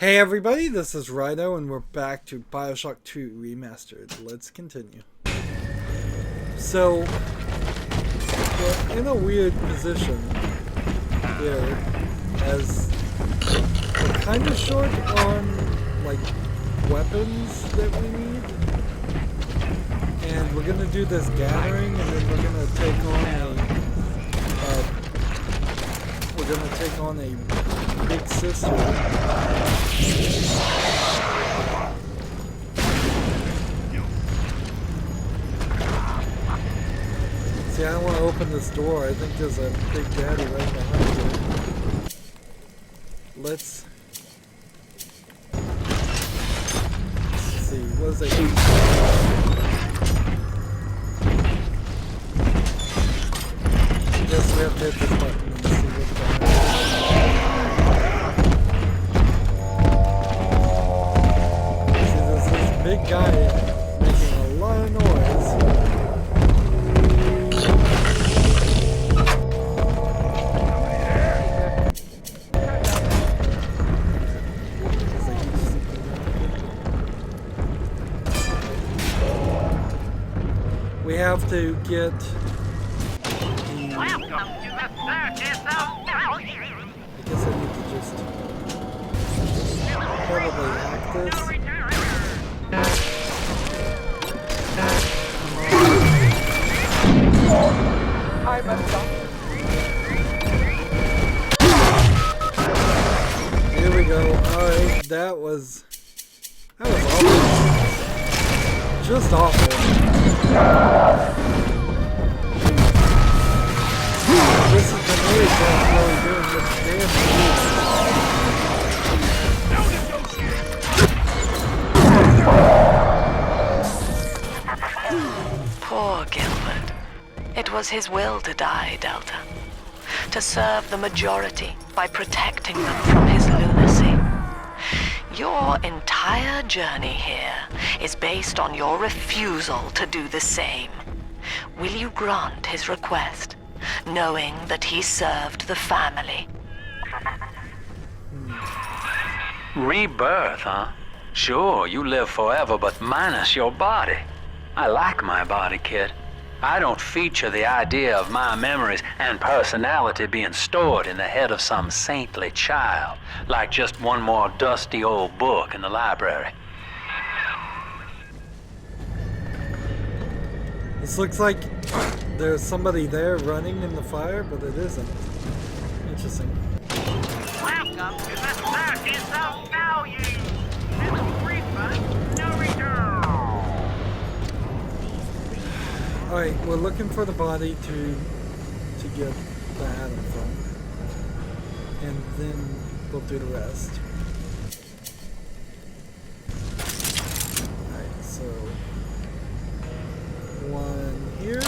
Hey everybody, this is Rydo and we're back to BioShock 2 Remastered. Let's continue. So, we're in a weird position here as we're kind of short on, like, weapons that we need. And we're gonna do this gathering and then we're gonna take on a big sister. See, I don't want to open this door. I think there's a big daddy right behind you. Let's see. What is it? I guess we have to hit this button and see what's behind it. Big guy making a lot of noise. We have to get I guess I need to just probably hack this. I'm a doctor. Here we go. Alright, that was awful. Just awful. This is the noise that's really doing this damage. Poor Gilbert. It was his will to die, Delta. To serve the majority by protecting them from his lunacy. Your entire journey here is based on your refusal to do the same. Will you grant his request, knowing that he served the family? Rebirth, huh? Sure, you live forever, but minus your body. I like my body, kid. I don't feature the idea of my memories and personality being stored in the head of some saintly child, like just one more dusty old book in the library. This looks like there's somebody there running in the fire, but it isn't. Interesting. Welcome to the Circus of Value. No refund, no return. Alright, we're looking for the body to get the atom from. And then we'll do the rest. Alright, so one here.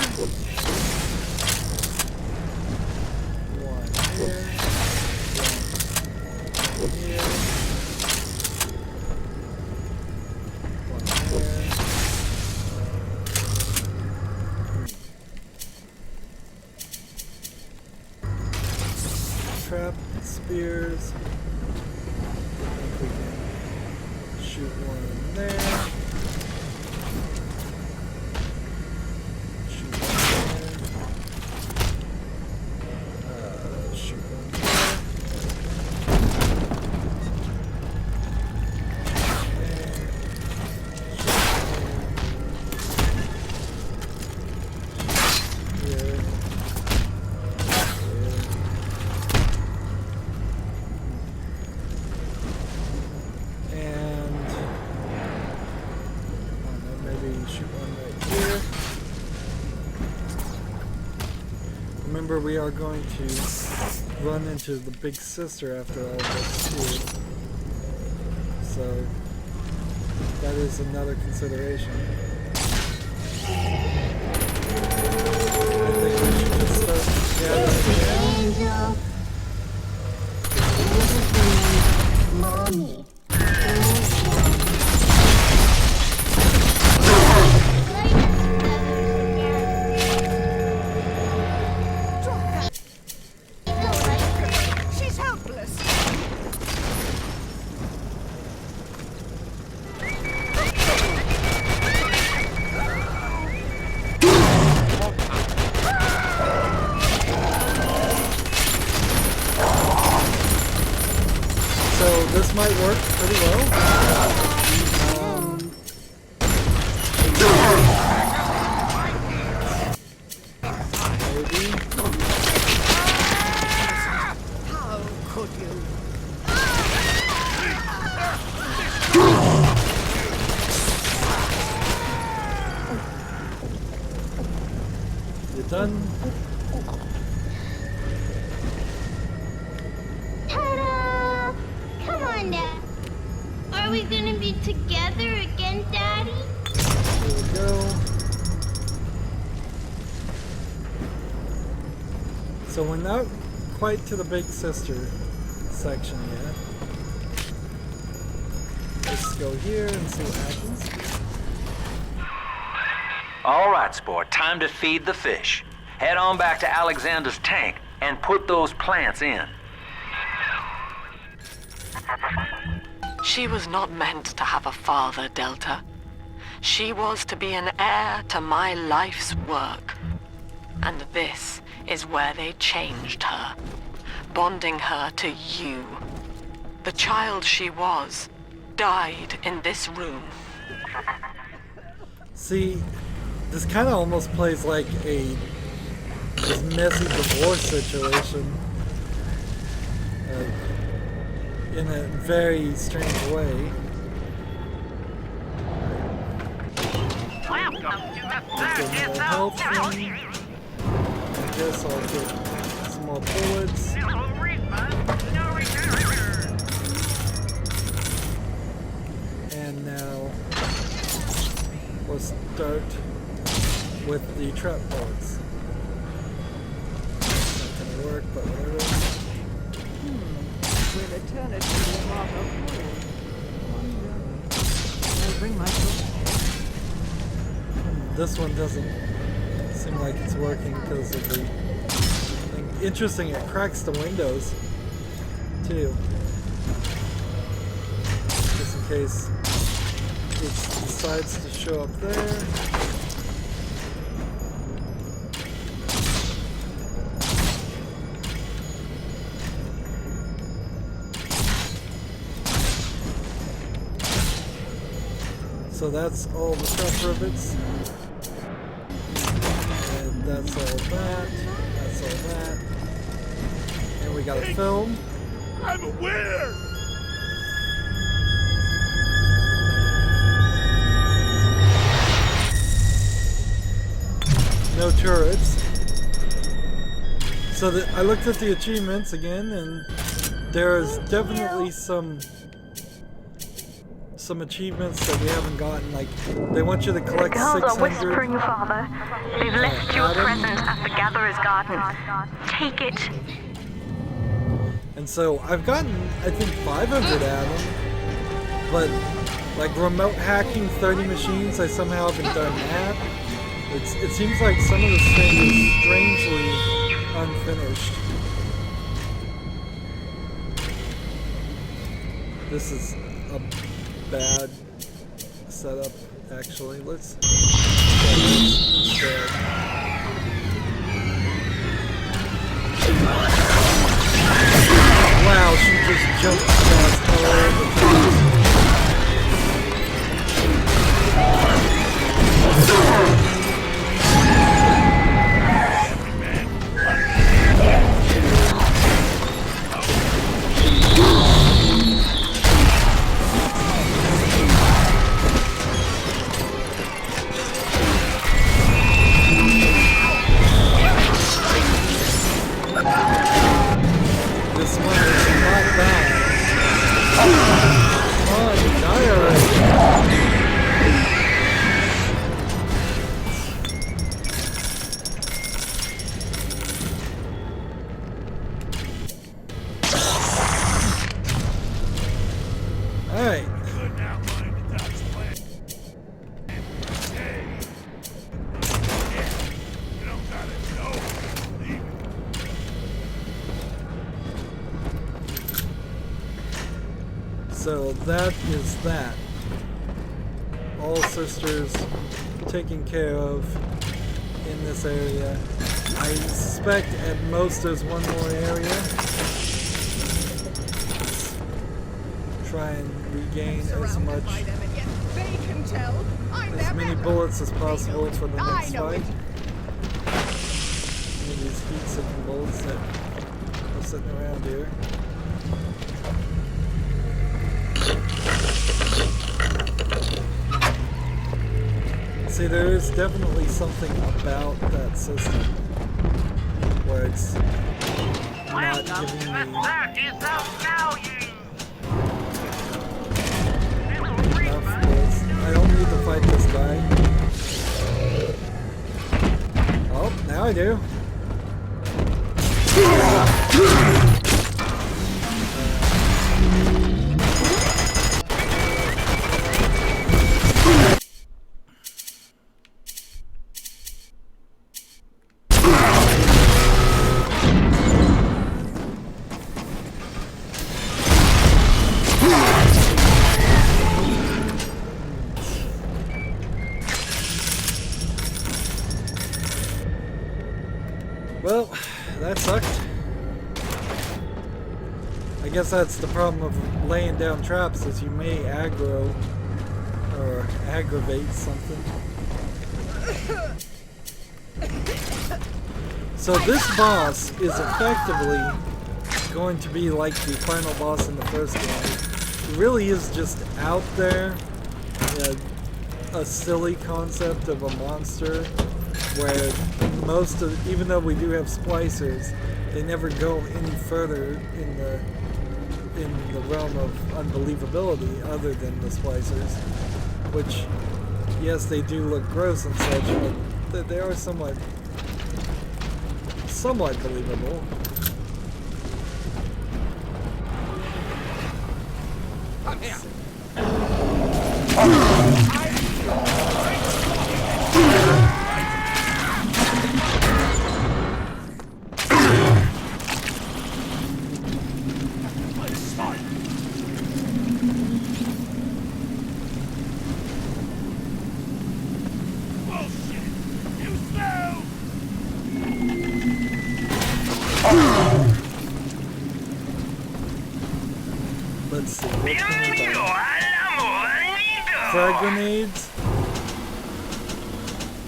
One here. One here. One there. Trap spears. I think we can shoot one in there. Shoot one there. Shoot one there. Here. Remember, we are going to run into the big sister after all this too. So that is another consideration. I think we should just start gathering. Mommy. She's helpless. this might work pretty well. Maybe. How could you? You done? Ta-da! Come on, Dad. Are we gonna be together again, Daddy? Here we go. So we're not quite to the big sister section yet. Let's go here and see what happens. All right, sport, time to feed the fish. Head on back to Alexander's tank and put those plants in. She was not meant to have a father, Delta. She was to be an heir to my life's work. And this is where they changed her, bonding her to you. The child she was died in this room. See, this kind of almost plays like this messy divorce situation in a very strange way. Welcome to the Get circus more of health value. in. I guess I'll get some more bullets. No refund, no return. And now we'll start with the trap bullets. Not gonna work, but whatever. Will eternity be a mark of woe? I'll bring my foot. This one doesn't seem like it's working because of the thing. Interesting, it cracks the windows too. Just in case it decides to show up there. So that's all the trap rivets. And that's all that. That's all that. And we got a film. I'm aware! No turrets. So I looked at the achievements again, and there is definitely some achievements that we haven't gotten. Like, they want you to collect The girls are 600. whispering, Father. They've left you a Adam. present at the Gatherer's Garden. Take it. And so I've gotten, I think, 500 Adam. But, like, remote hacking 30 machines, I somehow haven't done that. It seems like some of this thing is strangely unfinished. This is a bad setup, actually. Let's try this instead. Wow, she just jumped fast all over the place. This one is not bad. Come on, die already. Alright. Couldn't outline the Doc's plan. Hey. Yeah. You don't gotta know. Leave it. So that is that. All sisters taken care of in this area. I suspect at most there's one more area. try and regain as Surrounded by much, them, and yet they can tell I'm as their many member. bullets as possible for the I next know fight. it. Any of these heat-seeking bullets that are sitting around here. See, there is definitely something about that system where it's not Welcome giving to me the circus of value. enough bullets. I don't need to fight this guy. Oh, now I do. Well, that sucked. I guess that's the problem of laying down traps, is you may aggro or aggravate something. So this boss is effectively going to be like the final boss in the first game. It really is just out there, a silly concept of a monster where most of, even though we do have splicers, they never go any further in the realm of unbelievability other than the splicers, which, yes, they do look gross and such, but they are somewhat believable. Come here. Let's see, what's going on? Frag grenades?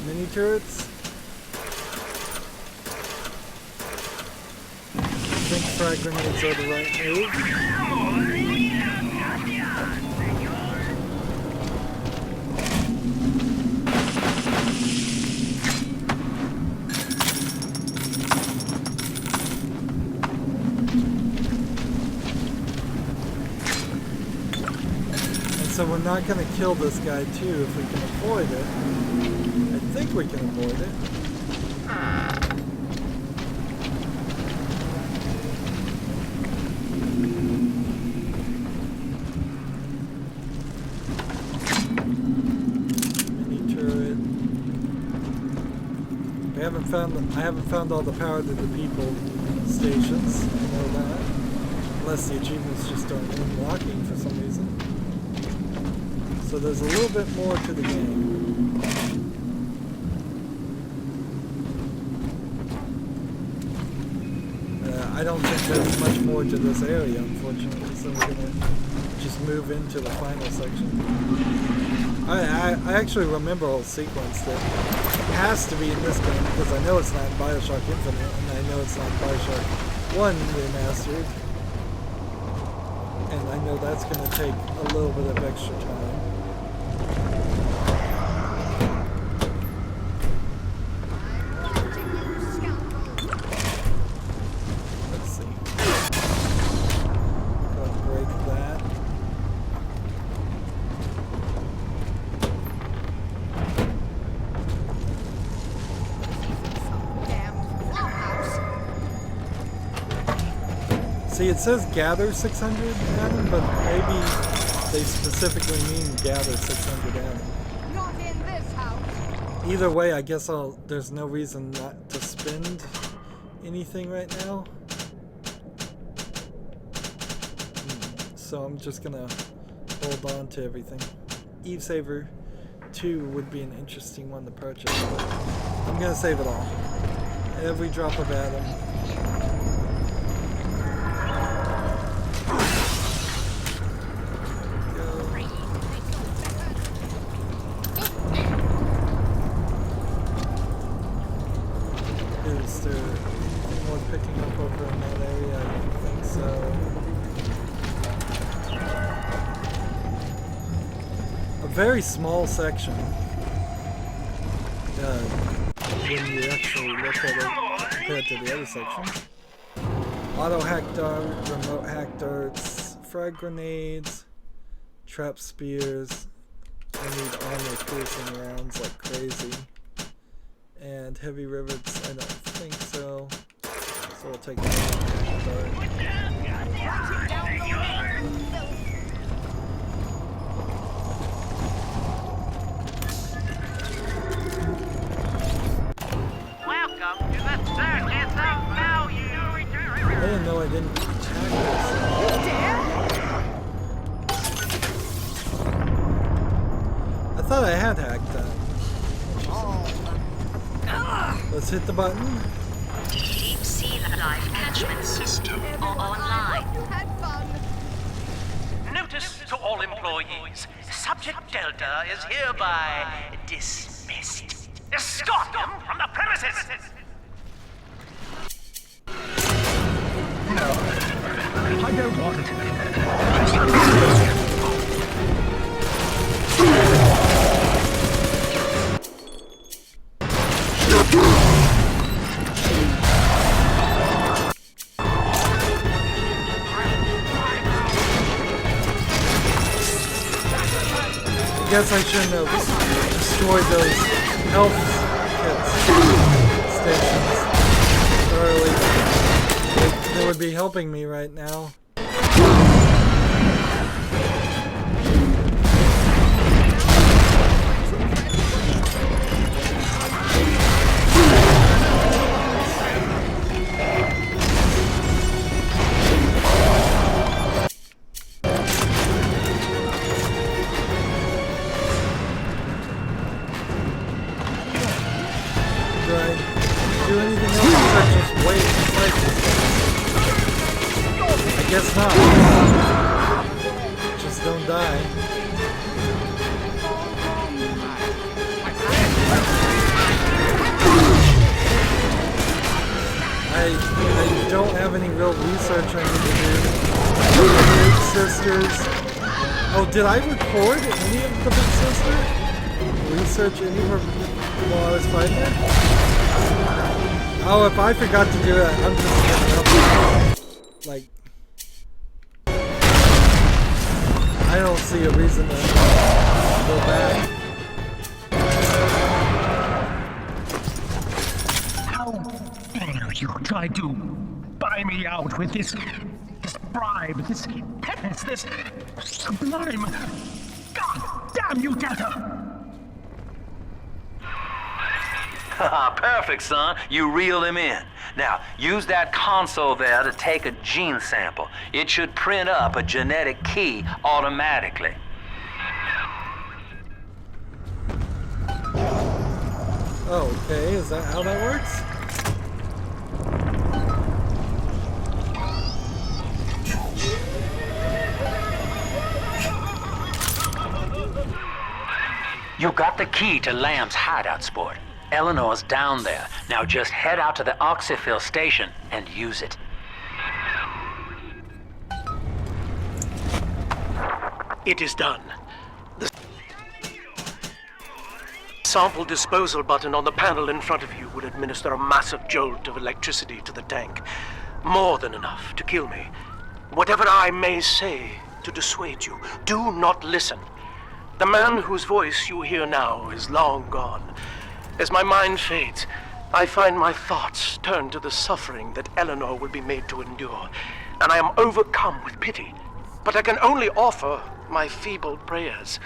Mini turrets? I think frag grenades are the right move. So we're not going to kill this guy too if we can avoid it. I think we can avoid it. Mini turret. I haven't found all the power to the people stations. I know that. Unless the achievements just aren't unlocking for some reason. So there's a little bit more to the game. I don't think there's much more to this area, unfortunately, so we're gonna just move into the final section. I actually remember a whole sequence that has to be in this game, because I know it's not in BioShock Infinite, and I know it's not in BioShock 1 Remastered. And I know that's gonna take a little bit of extra time. See, it says gather 600 Adam, but maybe they specifically mean gather 600 Adam. Not in this house. Either way, I guess there's no reason not to spend anything right now. So I'm just gonna hold on to everything. Eve Saver 2 would be an interesting one to purchase, but I'm gonna save it all. Every drop of Adam. very small section. When you actually look at it compared to the other sections. Auto hack dart, remote hack darts, frag grenades, trap spears. I need armor piercing rounds like crazy. And heavy rivets, I don't think so. So we'll take the hack dart. Welcome to the circus of value. I didn't know I didn't tag this. I thought I had hacked that. Let's hit the button. Deep sea life catchment system online. You had fun. Notice to all employees, Subject Delta is hereby dismissed. Escort them from the premises! I don't want it. I guess I shouldn't have destroyed those health kits stations early. They would be helping me right now. Do I do anything else except just wait and fight this guy? I guess not. Just don't die. I don't have any real research I need to do. The Big Sisters. Oh, did I record any of the Big Sister? Research any of her while I was fighting her? Oh, if I forgot to do that, I'm just giving up. Like, I don't see a reason to go back. How dare you try to buy me out with this bribe, this penance, this sublime... God damn you, Delta! Perfect, son. You reeled him in. Now, use that console there to take a gene sample. It should print up a genetic key automatically. Oh, okay. Is that how that works? You got the key to Lamb's hideout, sport. Eleanor's down there. Now just head out to the oxyfill station and use it. It is done. The sample disposal button on the panel in front of you will administer a massive jolt of electricity to the tank. More than enough to kill me. Whatever I may say to dissuade you, do not listen. The man whose voice you hear now is long gone. As my mind fades, I find my thoughts turn to the suffering that Eleanor will be made to endure, and I am overcome with pity. But I can only offer my feeble prayers.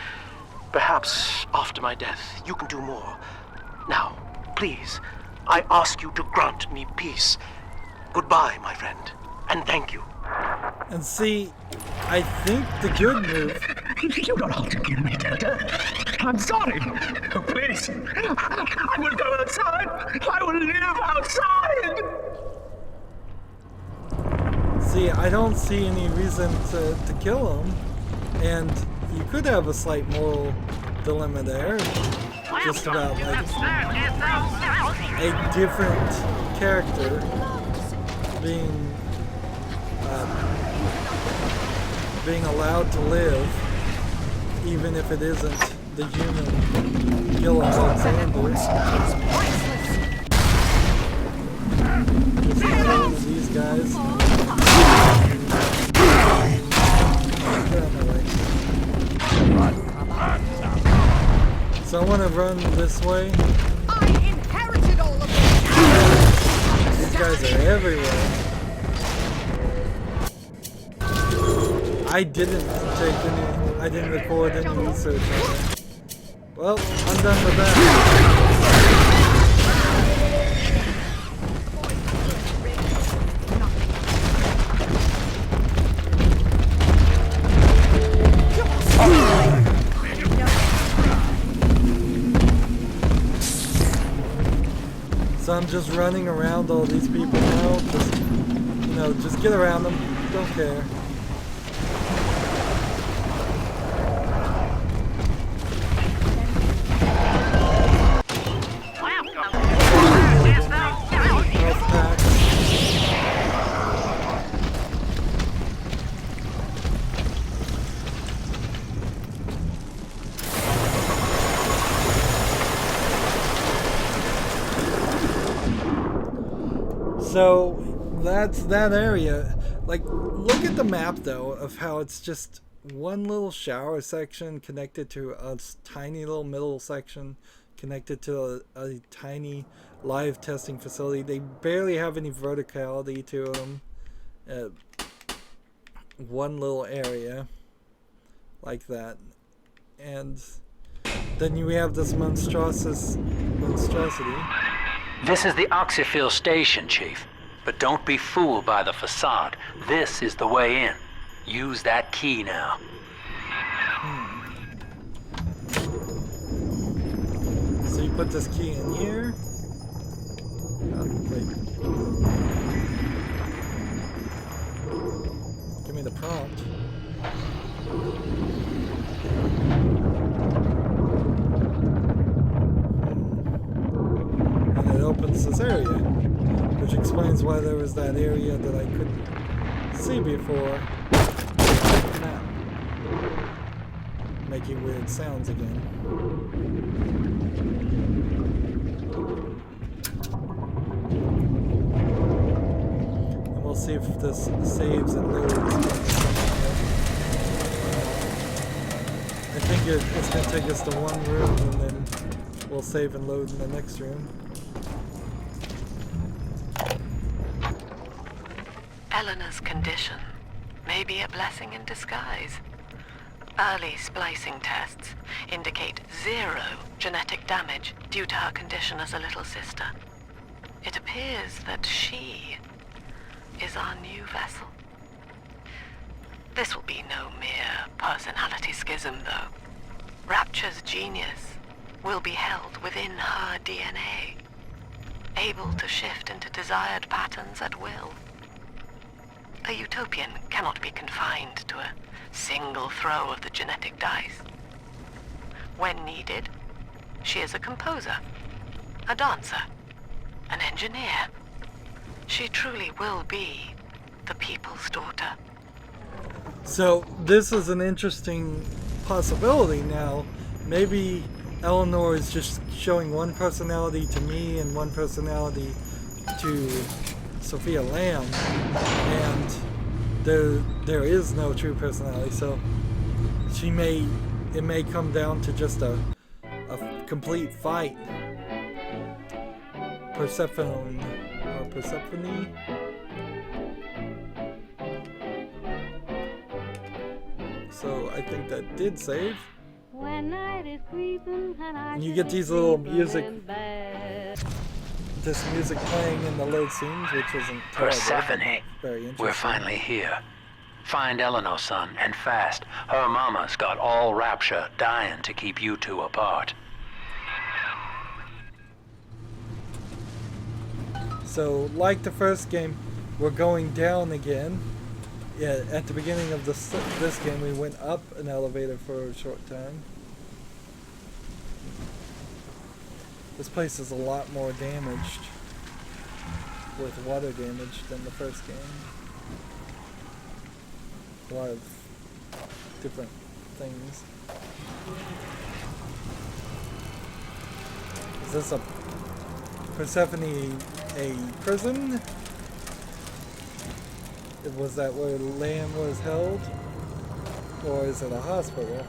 Perhaps after my death, you can do more. Now, please, I ask you to grant me peace. Goodbye, my friend, and thank you. And see, I think the good move... You don't have to kill me, Delta. I'm sorry. Oh, please. I will go outside. I will live outside. See, I don't see any reason to kill him. And you could have a slight moral dilemma there. Just about, like, a different character being allowed to live, even if it isn't the human kill Alexander. Just get one of these guys. Get out of my way. So I want to run this way. I inherited all of this. These guys are everywhere. I didn't record any research on it. Well, I'm done with that. So I'm just running around all these people now. Just, you know, just get around them. Don't care. So that's that area. Like, look at the map though of how it's just one little shower section connected to a tiny little middle section connected to a tiny live testing facility. They barely have any verticality to them. One little area like that, and then you have this monstrosity. This is the Oxyphil station, Chief. But don't be fooled by the facade. This is the way in. Use that key now. So you put this key in here. Wait. Give me the prompt. And it opens this area, which explains why there was that area that I couldn't see before. Now, making weird sounds again. And we'll see if this saves and loads. I think it's going to take us to one room and then we'll save and load in the next room. Eleanor's condition may be a blessing in disguise. Early splicing tests indicate 0 genetic damage due to her condition as a little sister. It appears that she is our new vessel. This will be no mere personality schism, though. Rapture's genius will be held within her DNA, able to shift into desired patterns at will. A utopian cannot be confined to a single throw of the genetic dice. When needed, she is a composer, a dancer, an engineer. She truly will be the people's daughter. So this is an interesting possibility now. Maybe Eleanor is just showing one personality to me and one personality to Sofia Lamb, and there is no true personality, so it may come down to just a complete fight. Persephone. So I think that did save. And you get these little music, this music playing in the load scenes, which isn't terrible. Persephone, Very interesting. we're finally here. Find Eleanor, son, and fast. Her mama's got all Rapture dying to keep you two apart. So, like the first game, we're going down again. Yeah, at the beginning of this game, we went up an elevator for a short time. This place is a lot more damaged, with water damage, than the first game. A lot of different things. Is this a Persephone a prison? Was that where Lamb was held? Or is it a hospital?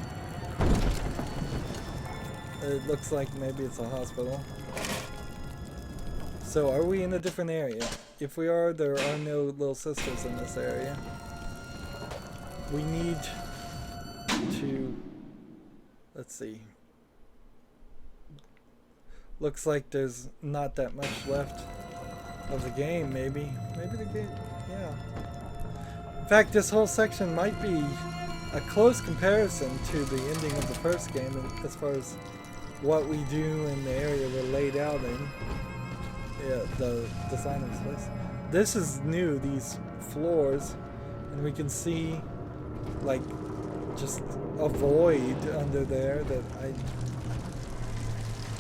It looks like maybe it's a hospital. So are we in a different area? If we are, there are no little sisters in this area. We need to... Let's see. Looks like there's not that much left of the game, maybe. Maybe the game... yeah. In fact, this whole section might be a close comparison to the ending of the first game as far as what we do in the area we're laid out in. Yeah, the design of this place. This is new, these floors, and we can see like just a void under there that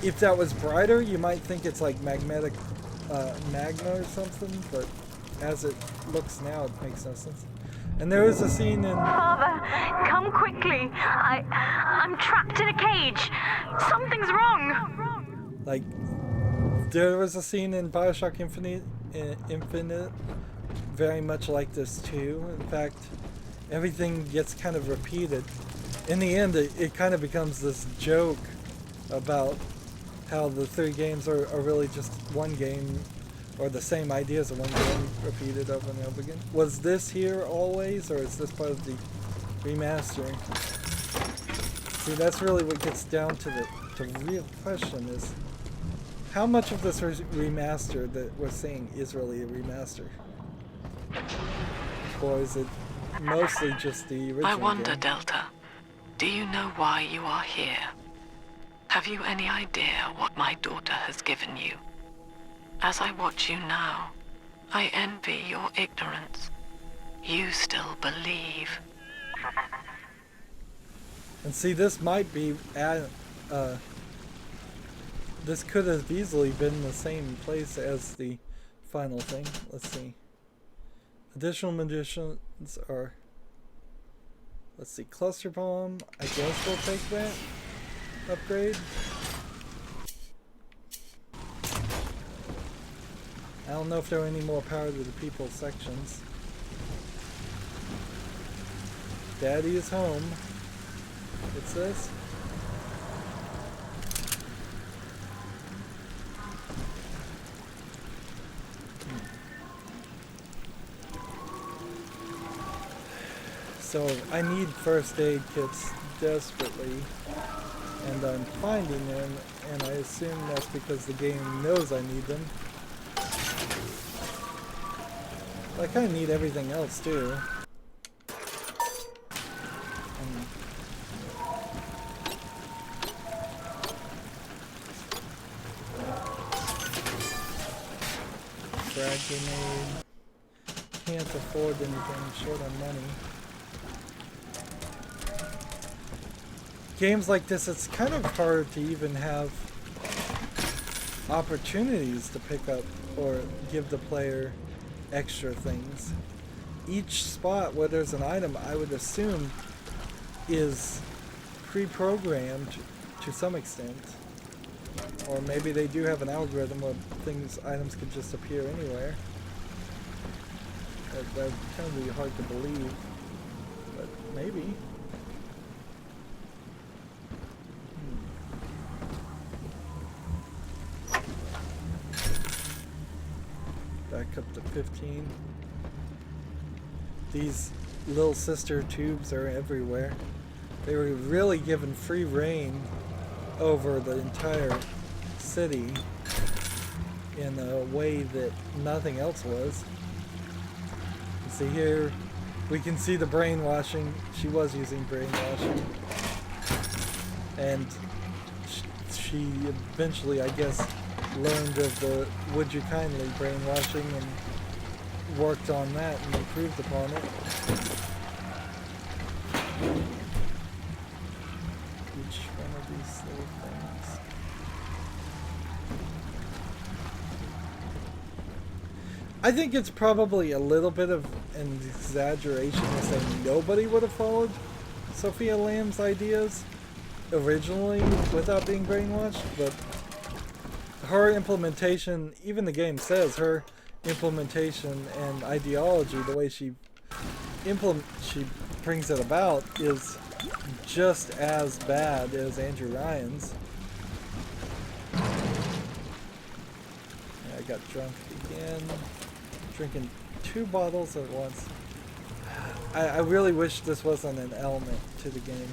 if that was brighter, you might think it's like magnetic magma or something, but as it looks now, it makes no sense. And there is a scene in... Father, come quickly. I'm trapped in a cage. Something's wrong. Like, there was a scene in BioShock Infinite very much like this too. In fact, everything gets kind of repeated. In the end, it kind of becomes this joke about how the three games are really just one game, or the same ideas of one game repeated over and over again. Was this here always, or is this part of the remastering? See, that's really what gets down to the real question is, how much of this remaster that we're seeing is really a remaster? Or is it mostly just the original I wonder, game? Delta, do you know why you are here? Have you any idea what my daughter has given you? As I watch you now, I envy your ignorance. You still believe. And see, this might be this could have easily been the same place as the final thing. Let's see. Additional munitions are... Let's see, cluster bomb. I guess we'll take that upgrade. I don't know if there are any more power to the people sections. Daddy is home. What's this? So I need first aid kits desperately, and I'm finding them, and I assume that's because the game knows I need them. I kind of need everything else too. Frag grenade. Can't afford anything, short on money. Games like this, it's kind of hard to even have opportunities to pick up or give the player extra things. Each spot where there's an item, I would assume, is pre-programmed to some extent. Or maybe they do have an algorithm where items can just appear anywhere. That kind of be hard to believe, but maybe. Back up to 15. These little sister tubes are everywhere. They were really given free reign over the entire city in a way that nothing else was. You see here, we can see the brainwashing. She was using brainwashing. And she eventually, I guess, learned of the would you kindly brainwashing and worked on that and improved upon it. Each one of these little things. I think it's probably a little bit of an exaggeration to say nobody would have followed Sofia Lamb's ideas originally without being brainwashed, but her implementation, even the game says her implementation and ideology, the way she brings it about, is just as bad as Andrew Ryan's. Yeah, I got drunk again, drinking 2 bottles at once. I really wish this wasn't an element to the game.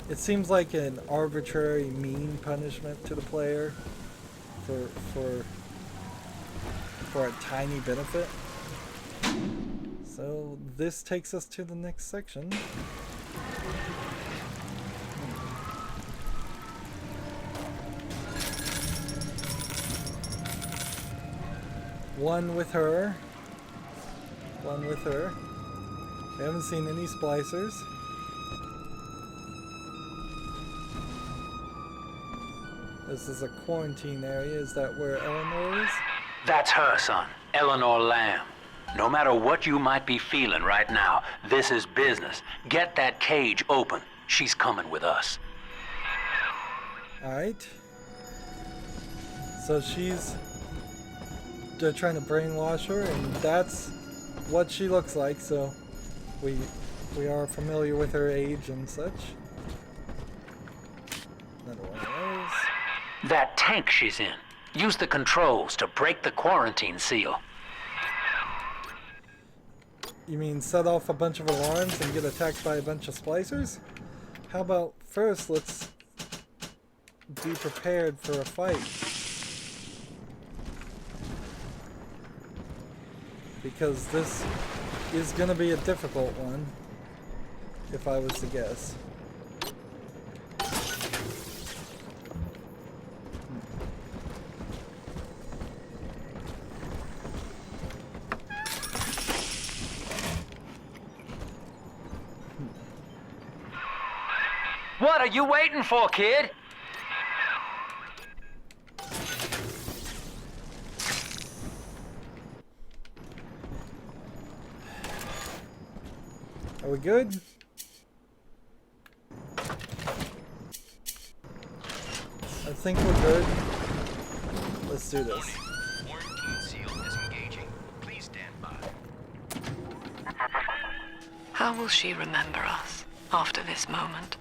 It seems like an arbitrary, mean punishment to the player for a tiny benefit. So this takes us to the next section. One with her. One with her. I haven't seen any splicers. This is a quarantine area. Is that where Eleanor is? That's her, son. Eleanor Lamb. No matter what you might be feeling right now, this is business. Get that cage open. She's coming with us. Alright. So they're trying to brainwash her, and that's what she looks like, so we are familiar with her age and such. Another one of those. That tank she's in. Use the controls to break the quarantine seal. You mean set off a bunch of alarms and get attacked by a bunch of splicers? How about first let's be prepared for a fight. Because this is going to be a difficult one, if I was to guess. What are you waiting for, kid? Are we good? I think we're good. Let's do this. Quarantine seal disengaging. Please stand by. How will she remember us after this moment?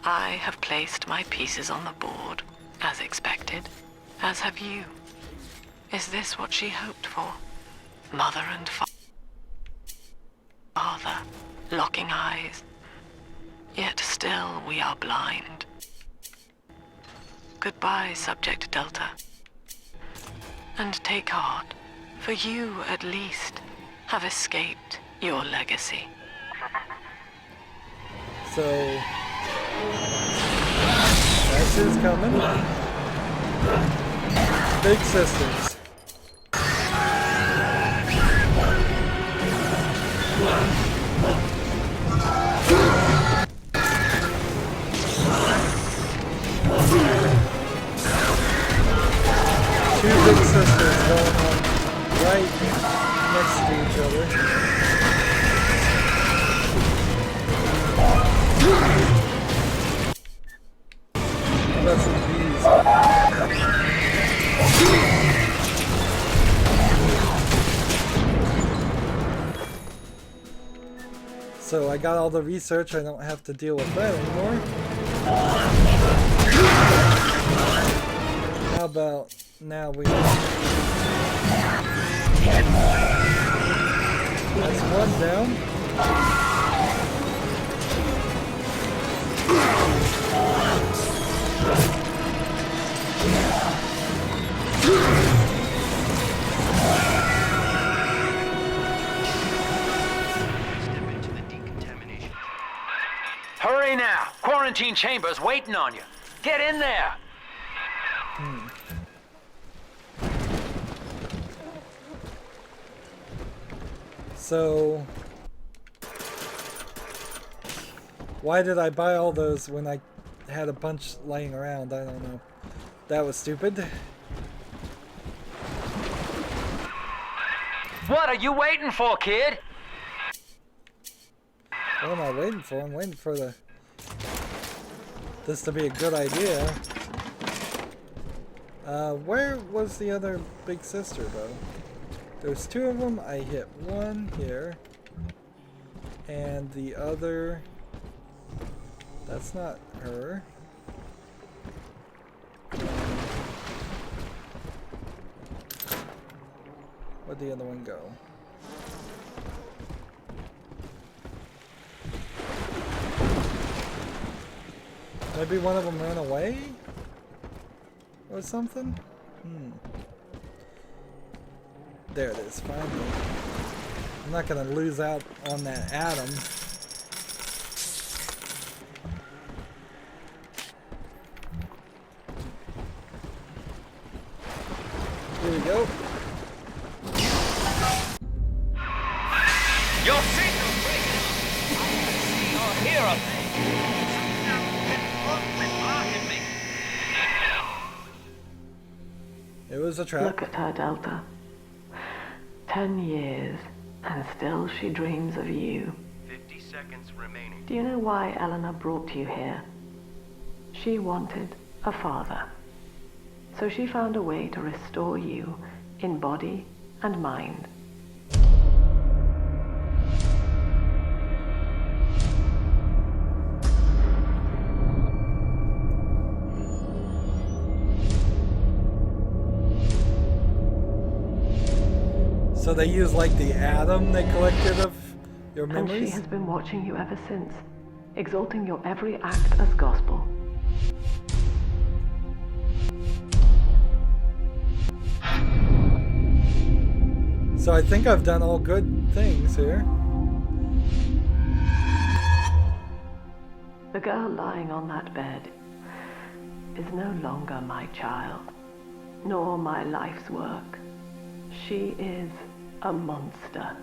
I have placed my pieces on the board, as expected, as have you. Is this what she hoped for? Mother and father, locking eyes. Yet still we are blind. Goodbye, Subject Delta. And take heart, for you, at least, have escaped your legacy. So that's who's coming. Big sisters. Two big sisters going on right next to each other. That's some bees. So I got all the research, I don't have to deal with that anymore. How about now we... That's one down. Hurry now! Quarantine chamber's waiting on you. Get in there! So, why did I buy all those when I had a bunch laying around? I don't know. That was stupid. What are you waiting for, kid? What am I waiting for? I'm waiting for this to be a good idea. Where was the other big sister, though? There's two of them. I hit one here. And the other... That's not her. Where'd the other one go? Maybe one of them ran away? Or something? There it is, finally. I'm not gonna lose out on that atom. Here we go. Your signal breaking. I can see or hear a thing. It was a trap. Look at her, Delta. 10 years, and still she dreams of you. 50 seconds remaining. Do you know why Eleanor brought you here? She wanted a father. So she found a way to restore you in body and mind. So they use like the atom they collected of your And memories? she has been watching you ever since, exalting your every act as gospel. So I think I've done all good things here. The girl lying on that bed is no longer my child, nor my life's work. She is a monster,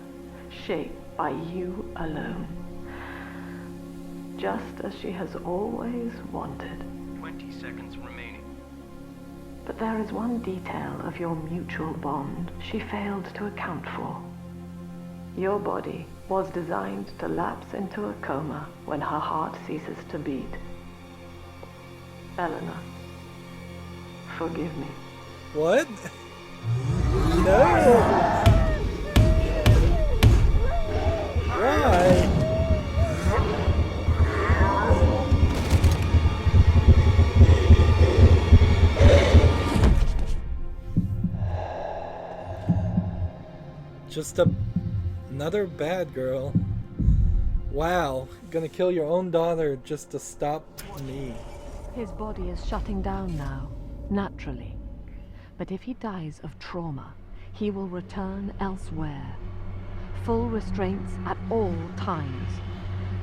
shaped by you alone. Just as she has always wanted. 20 seconds remaining. But there is one detail of your mutual bond she failed to account for. Your body was designed to lapse into a coma when her heart ceases to beat. Eleanor, forgive me. What? No! Why? Just another bad girl. Wow, gonna kill your own daughter just to stop me. His body is shutting down now, naturally. But if he dies of trauma, he will return elsewhere. Full restraints at all times.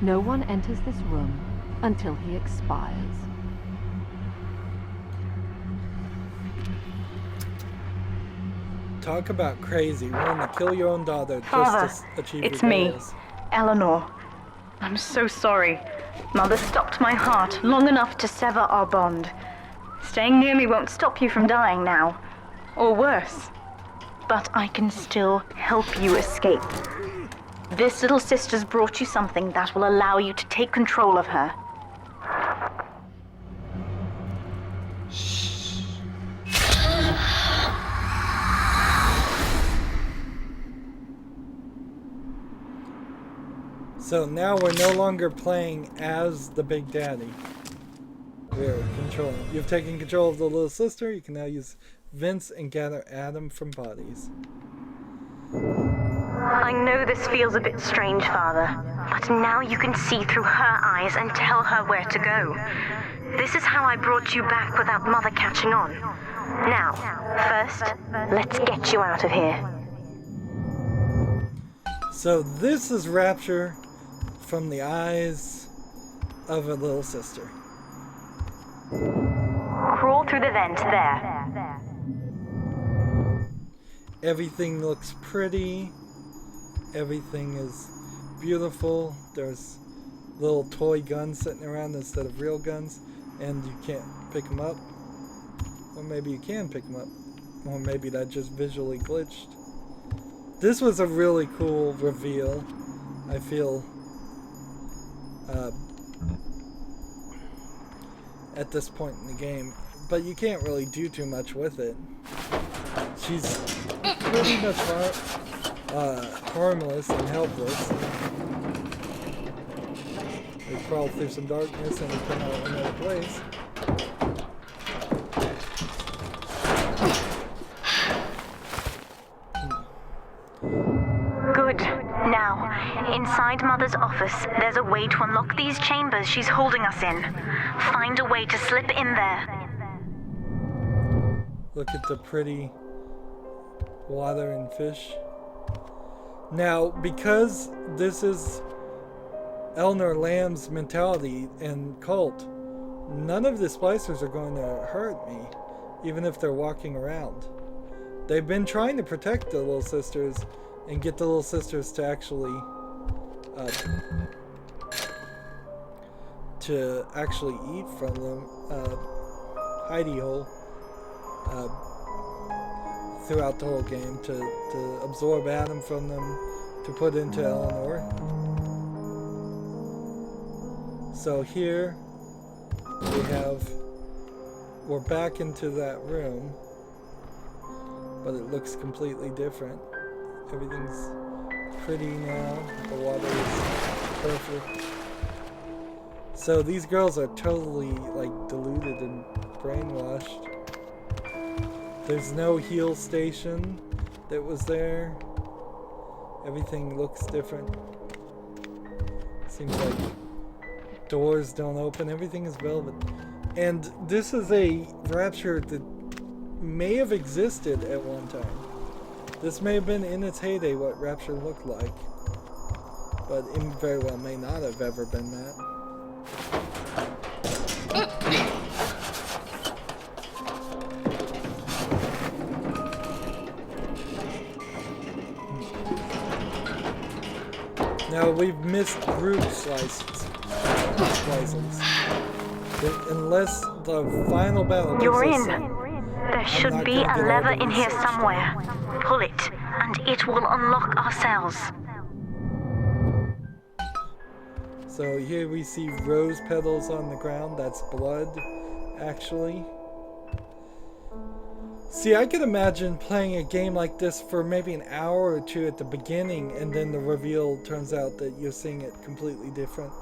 No one enters this room until he expires. Talk about crazy, willing to kill your own daughter Father, just to achieve it's your me, goals. Eleanor. I'm so sorry. Mother stopped my heart long enough to sever our bond. Staying near me won't stop you from dying now. Or worse. But I can still help you escape. This little sister's brought you something that will allow you to take control of her. So now we're no longer playing as the Big Daddy. We're controlling. You've taken control of the little sister. You can now use Vince and gather Adam from bodies. I know this feels a bit strange, Father, but now you can see through her eyes and tell her where to go. This is how I brought you back without Mother catching on. Now, first, let's get you out of here. So this is Rapture from the eyes of a little sister. Crawl through the vent there. Everything looks pretty. Everything is beautiful. There's little toy guns sitting around instead of real guns, and you can't pick them up. Or maybe you can pick them up. Or maybe that just visually glitched. This was a really cool reveal. I feel at this point in the game. but you can't really do too much with it. She's pretty much harmless and helpless. We crawl through some darkness and we come out another place. Good. Now, inside Mother's office, there's a way to unlock these chambers she's holding us in. Find a way to slip in there. Look at the pretty water and fish. Now, because this is Eleanor Lamb's mentality and cult, none of the splicers are going to hurt me, even if they're walking around. They've been trying to protect the little sisters and get the little sisters to actually eat from them, hidey hole, throughout the whole game, to absorb Adam from them, to put into Eleanor. So here we're back into that room, but it looks completely different. Everything's pretty now. The water is perfect. So these girls are totally like deluded and brainwashed. There's no heal station that was there. Everything looks different. Seems like doors don't open. Everything is velvet. And this is a Rapture that may have existed at one time. This may have been in its heyday what Rapture looked like, but it very well may not have ever been that. Now we've missed group slices. Unless the final battle. You're in. There should be a lever in here somewhere. Pull it, and it will unlock our cells. So here we see rose petals on the ground. That's blood, actually. See, I could imagine playing a game like this for maybe an hour or two at the beginning, and then the reveal turns out that you're seeing it completely different.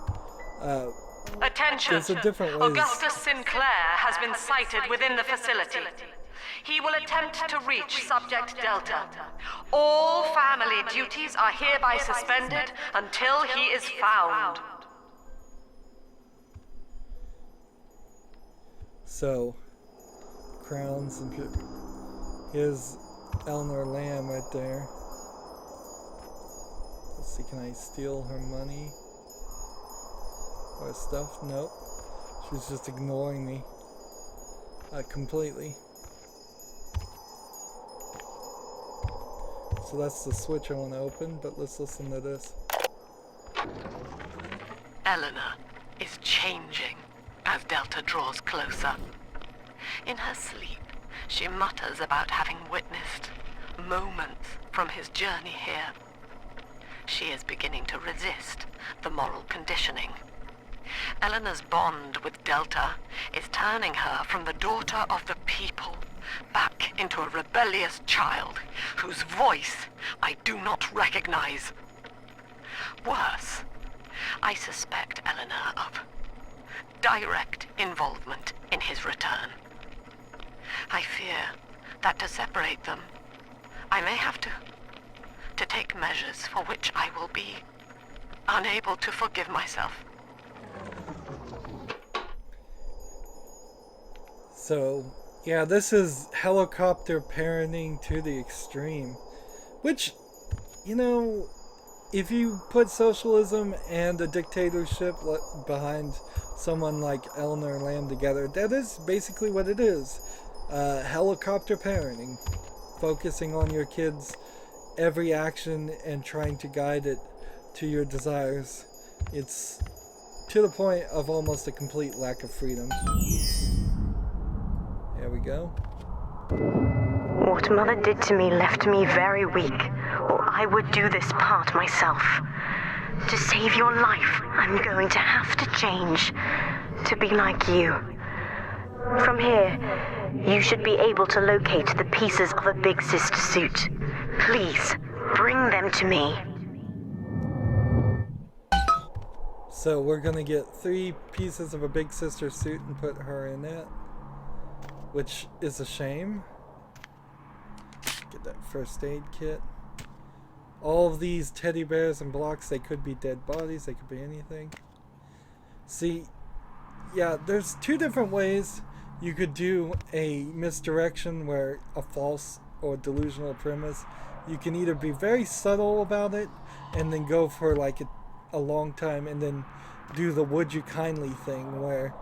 Attention! There's a different ways. Augustus Sinclair has been sighted within the facility. He will attempt to reach Subject Delta. All family duties are hereby suspended until he is found. So, crowns and here's Eleanor Lamb right there. Let's see, can I steal her money or stuff? Nope. She's just ignoring me completely. So that's the switch I want to open, but let's listen to this. Eleanor is changing as Delta draws closer. In her sleep, she mutters about having witnessed moments from his journey here. She is beginning to resist the moral conditioning. Eleanor's bond with Delta is turning her from the daughter of the people back into a rebellious child whose voice I do not recognize. Worse, I suspect Eleanor of direct involvement in his return. I fear that to separate them, I may have to take measures for which I will be unable to forgive myself. So, yeah, this is helicopter parenting to the extreme. Which, you know, if you put socialism and a dictatorship behind someone like Eleanor Lamb together, that is basically what it is. Helicopter parenting. Focusing on your kids' every action and trying to guide it to your desires. It's to the point of almost a complete lack of freedom. There we go. What Mother did to me left me very weak, or I would do this part myself. To save your life, I'm going to have to change, to be like you. From here, you should be able to locate the pieces of a Big Sister suit. Please, bring them to me. So we're gonna get 3 pieces of a Big Sister suit and put her in it, which is a shame. Get that first aid kit. All of these teddy bears and blocks, they could be dead bodies, they could be anything. See, yeah, there's 2 different ways you could do a misdirection where a false or delusional premise. You can either be very subtle about it and then go for like a long time and then do the would you kindly thing where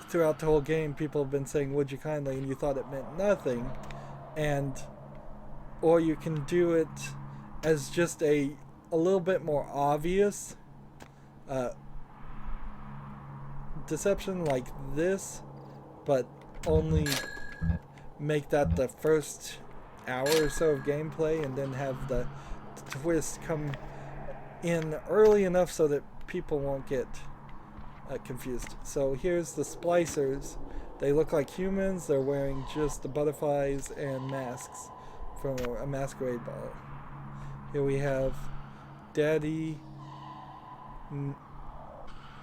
throughout the whole game people have been saying would you kindly and you thought it meant nothing, and or you can do it as just a little bit more obvious deception like this, but only make that the first hour or so of gameplay and then have the twist come in early enough so that people won't get confused. So here's the splicers. They look like humans. They're wearing just the butterflies and masks from a masquerade ball. Here we have Daddy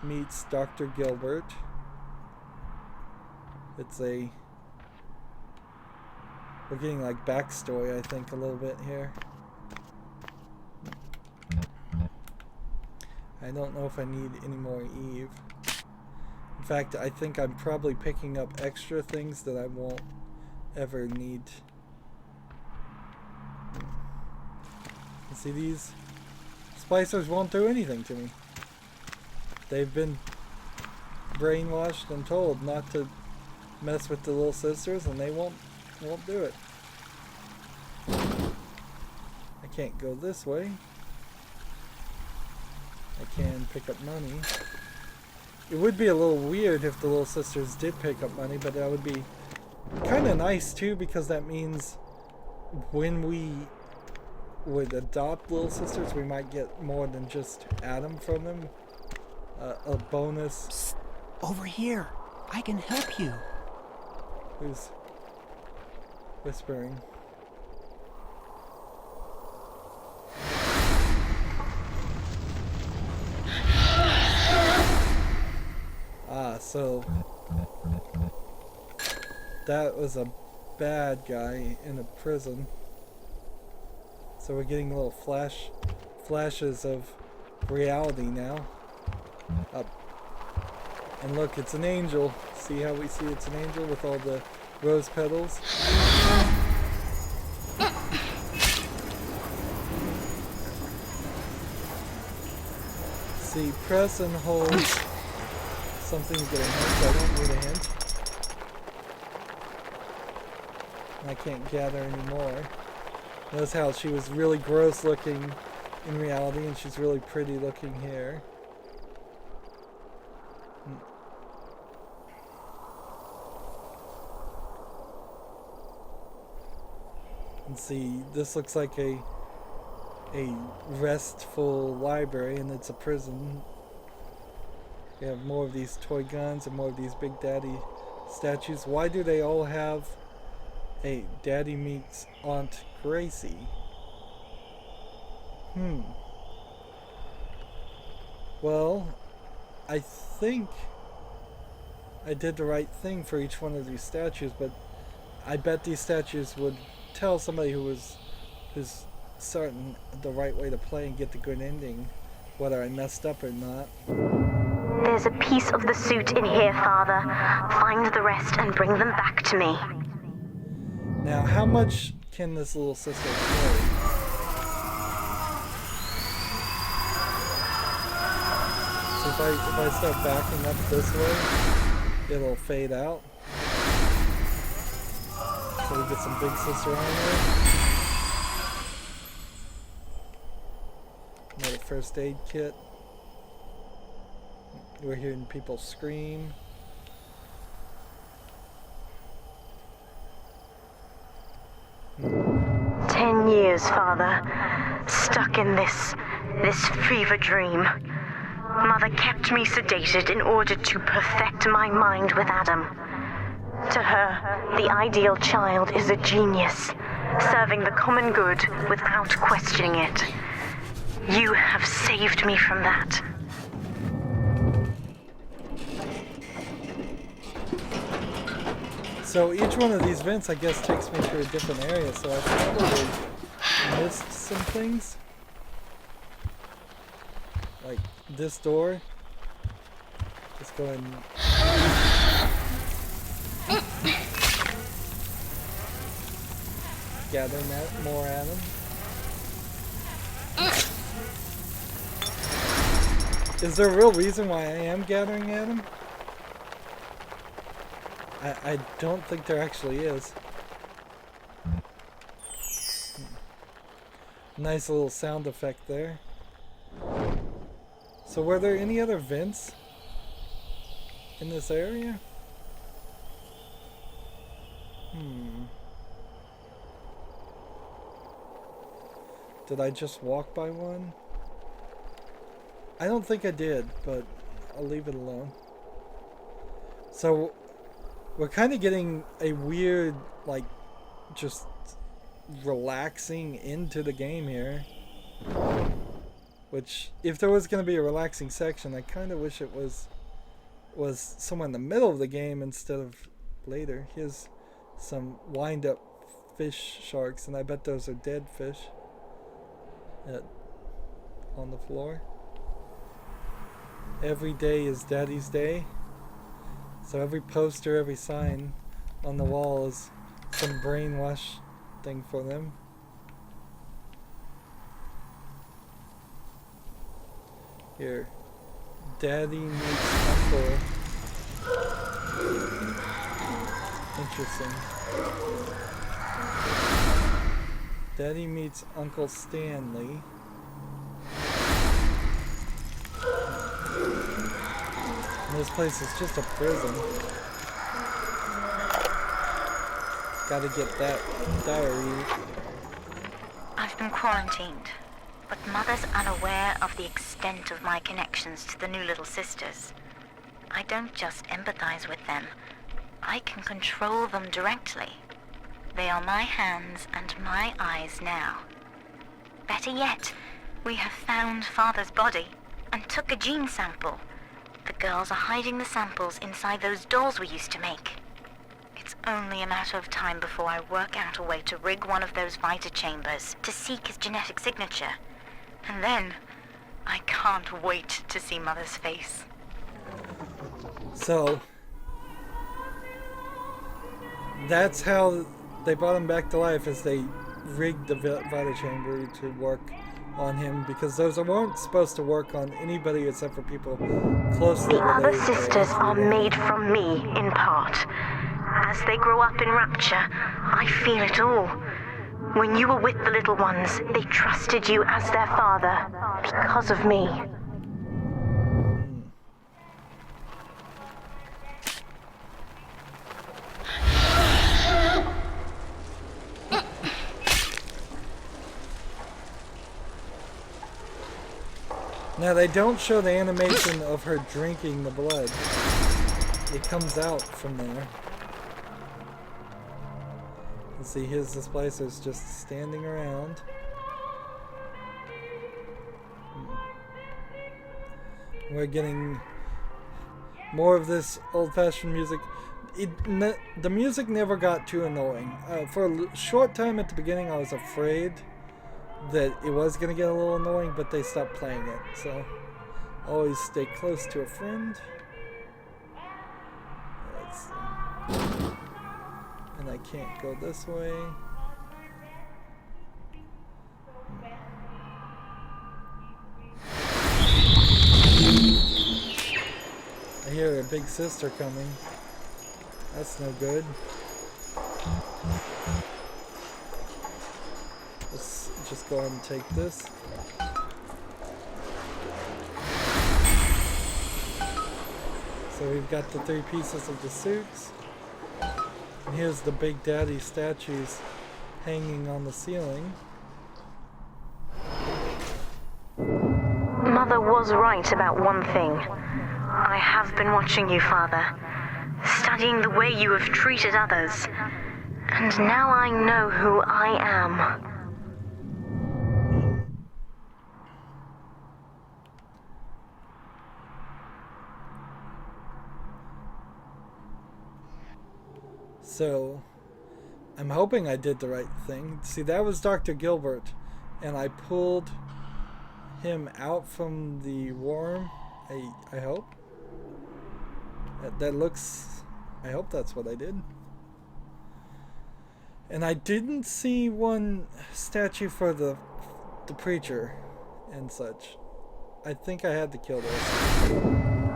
meets Dr. Gilbert. We're getting like backstory, I think, a little bit here. I don't know if I need any more Eve. In fact, I think I'm probably picking up extra things that I won't ever need. You see, these splicers won't do anything to me. They've been brainwashed and told not to mess with the little sisters, and they won't do it. I can't go this way. I can pick up money. It would be a little weird if the little sisters did pick up money, but that would be kind of nice too, because that means when we would adopt little sisters, we might get more than just Adam from them. A bonus. Psst, over here. I can help you. Who's whispering? So that was a bad guy in a prison. So we're getting little flashes of reality now. Up. And look, it's an angel. See how we see it's an angel with all the rose petals? See, press and hold something to get a hint. I don't need a hint. I can't gather anymore. Notice how she was really gross looking in reality and she's really pretty looking here. And see, this looks like a restful library, and it's a prison. We have more of these toy guns and more of these Big Daddy statues. Why do they all have a Daddy meets Aunt Gracie? Well, I think I did the right thing for each one of these statues, but I bet these statues would tell somebody who's starting the right way to play and get the good ending, whether I messed up or not. There's a piece of the suit in here, Father. Find the rest and bring them back to me. Now, how much can this little sister carry? So if I start backing up this way, it'll fade out. So we get some Big Sister on there. Another first aid kit. We're hearing people scream. 10 years, Father. Stuck in this fever dream. Mother kept me sedated in order to perfect my mind with Adam. To her, the ideal child is a genius, serving the common good without questioning it. You have saved me from that. So each one of these vents, I guess, takes me to a different area, so I probably missed some things. Like this door. Let's go and... gather more Adam. Is there a real reason why I am gathering Adam? I don't think there actually is. Nice little sound effect there. So were there any other vents in this area? Did I just walk by one? I don't think I did, but I'll leave it alone. So we're kind of getting a weird, like, just relaxing into the game here. Which, if there was going to be a relaxing section, I kind of wish it was somewhere in the middle of the game instead of later. Here's some wind-up fish sharks, and I bet those are dead fish on the floor. Every day is Daddy's Day. So every poster, every sign on the wall is some brainwash thing for them. Here, Daddy meets Uncle. Interesting. Daddy meets Uncle Stanley. And this place is just a prison. Gotta get that diary. I've been quarantined, but Mother's unaware of the extent of my connections to the new little sisters. I don't just empathize with them. I can control them directly. They are my hands and my eyes now. Better yet, we have found Father's body and took a gene sample. The girls are hiding the samples inside those dolls we used to make. It's only a matter of time before I work out a way to rig one of those Vita chambers to seek his genetic signature. And then, I can't wait to see Mother's face. So, that's how they brought him back to life, as they rigged the Vita chamber to work on him, because those weren't supposed to work on anybody except for people closely related. The other sisters are made from me, in part. As they grow up in Rapture, I feel it all. When you were with the little ones, they trusted you as their father, because of me. Now, they don't show the animation of her drinking the blood. It comes out from there. You see, his displacers just standing around. We're getting more of this old-fashioned music. The music never got too annoying. For a short time at the beginning, I was afraid that it was going to get a little annoying, but they stopped playing it, so always stay close to a friend. Let's see. And I can't go this way. I hear a big sister coming. That's no good. Let's just go ahead and take this. So we've got the 3 pieces of the suits. And here's the Big Daddy statues hanging on the ceiling. Mother was right about one thing. I have been watching you, Father, studying the way you have treated others. And now I know who I am. So, I'm hoping I did the right thing. See, that was Dr. Gilbert, and I pulled him out from the worm. I hope. That looks... I hope that's what I did. And I didn't see one statue for the preacher and such. I think I had to kill those.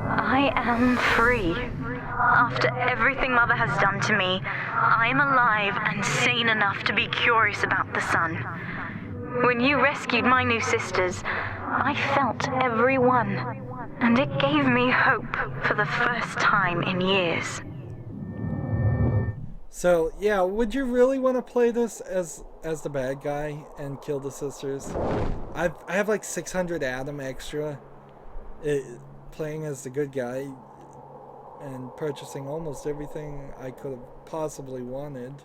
I am free. After everything Mother has done to me, I am alive and sane enough to be curious about the sun. When you rescued my new sisters, I felt every one, and it gave me hope for the first time in years. So, yeah, would you really want to play this as the bad guy and kill the sisters? I have like 600 Adam extra playing as the good guy and purchasing almost everything I could have possibly wanted.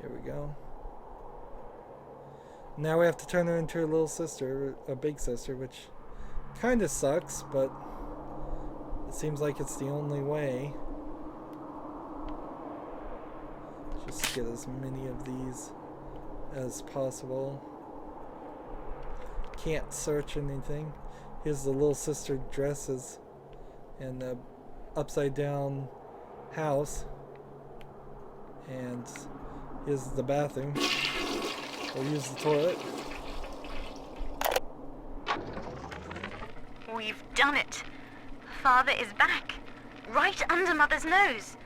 Here we go. Now we have to turn her into a little sister, a big sister, which kind of sucks, but it seems like it's the only way. Just get as many of these as possible. Can't search anything. Here's the little sister dresses and the upside down house. And here's the bathroom. We'll use the toilet. We've done it. Father is back, right under Mother's nose.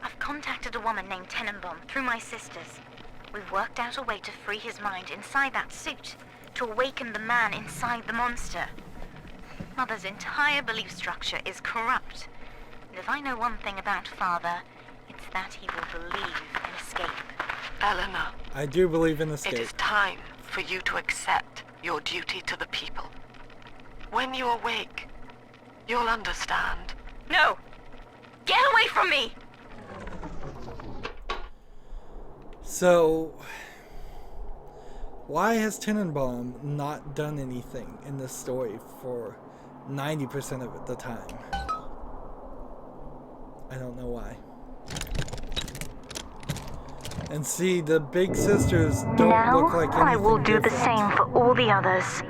I've contacted a woman named Tenenbaum through my sisters. We've worked out a way to free his mind inside that suit, to awaken the man inside the monster. Mother's entire belief structure is corrupt. And if I know one thing about Father, it's that he will believe in escape. Eleanor. I do believe in escape. It is time for you to accept your duty to the people. When you awake, you'll understand. No! Get away from me! So, why has Tenenbaum not done anything in this story for 90% of the time? I don't know why. And see, the big sisters don't look like anything I will do different. the same for all the others,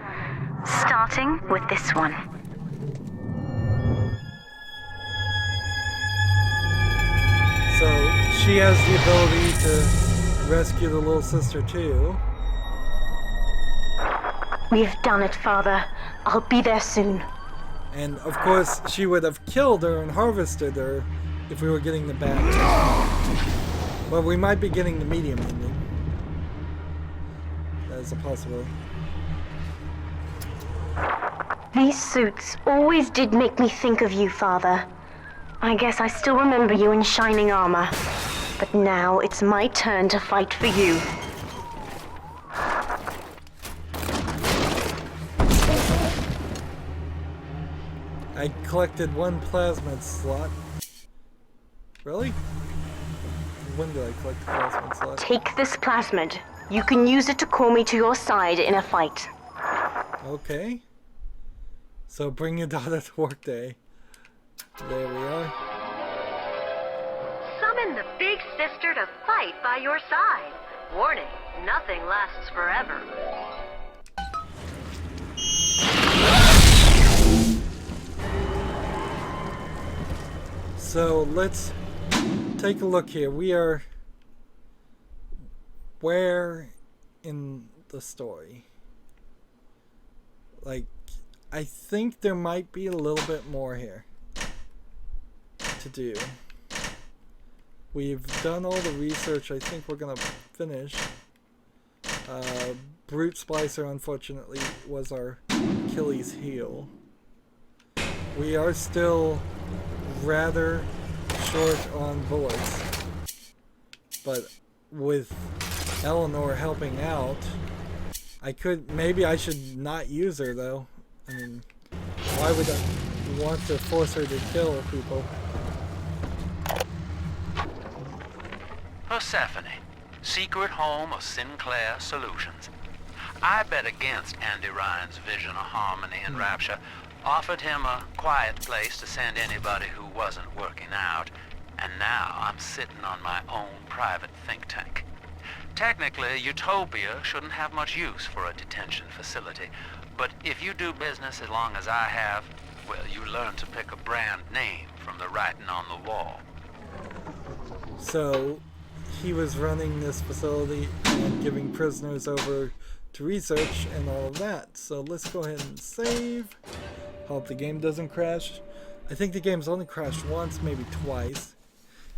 starting with this one. So, she has the ability to rescue the little sister too. We've done it, Father. I'll be there soon. And of course, she would have killed her and harvested her if we were getting the bad ending. But we might be getting the medium ending. That is a possibility. These suits always did make me think of you, Father. I guess I still remember you in shining armor. But now it's my turn to fight for you. I collected one plasmid slot. Really? When did I collect the plasmid slot? Take this plasmid. You can use it to call me to your side in a fight. Okay. So bring your daughter to work day. There we are. Summon the big sister to fight by your side. Warning, nothing lasts forever. So let's take a look here. We are where in the story? Like, I think there might be a little bit more here to do. We've done all the research I think we're gonna finish. Brute Splicer, unfortunately, was our Achilles heel. We are still rather short on bullets, but with Eleanor helping out, maybe I should not use her though. I mean, why would I want to force her to kill people? Persephone, secret home of Sinclair Solutions. I bet against Andy Ryan's vision of harmony and rapture, offered him a quiet place to send anybody who wasn't working out, and now I'm sitting on my own private think tank. Technically, Utopia shouldn't have much use for a detention facility, but if you do business as long as I have, well, you learn to pick a brand name from the writing on the wall. So, he was running this facility and giving prisoners over to research and all of that. So let's go ahead and save. Hope the game doesn't crash. I think the game's only crashed once, maybe twice.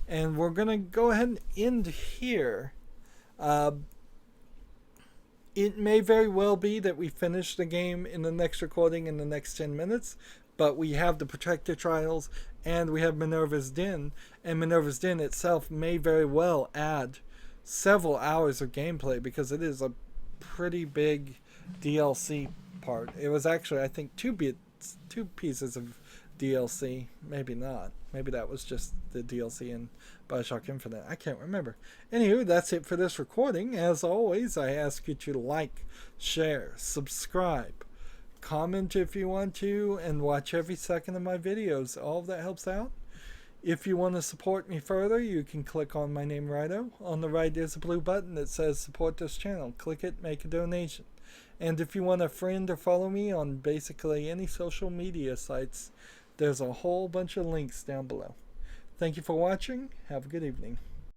And we're going to go ahead and end here. It may very well be that we finish the game in the next recording in the next 10 minutes. But we have the Protector Trials and we have Minerva's Den. And Minerva's Den itself may very well add several hours of gameplay because it is a pretty big DLC part. It was actually, I think, two pieces of DLC. Maybe not. Maybe that was just the DLC in BioShock Infinite. I can't remember. Anywho, that's it for this recording. As always, I ask you to like, share, subscribe, comment if you want to, and watch every second of my videos. All of that helps out. If you want to support me further, you can click on my name, Rydo. On the right, there's a blue button that says support this channel. Click it, make a donation. And if you want to friend or follow me on basically any social media sites, there's a whole bunch of links down below. Thank you for watching. Have a good evening.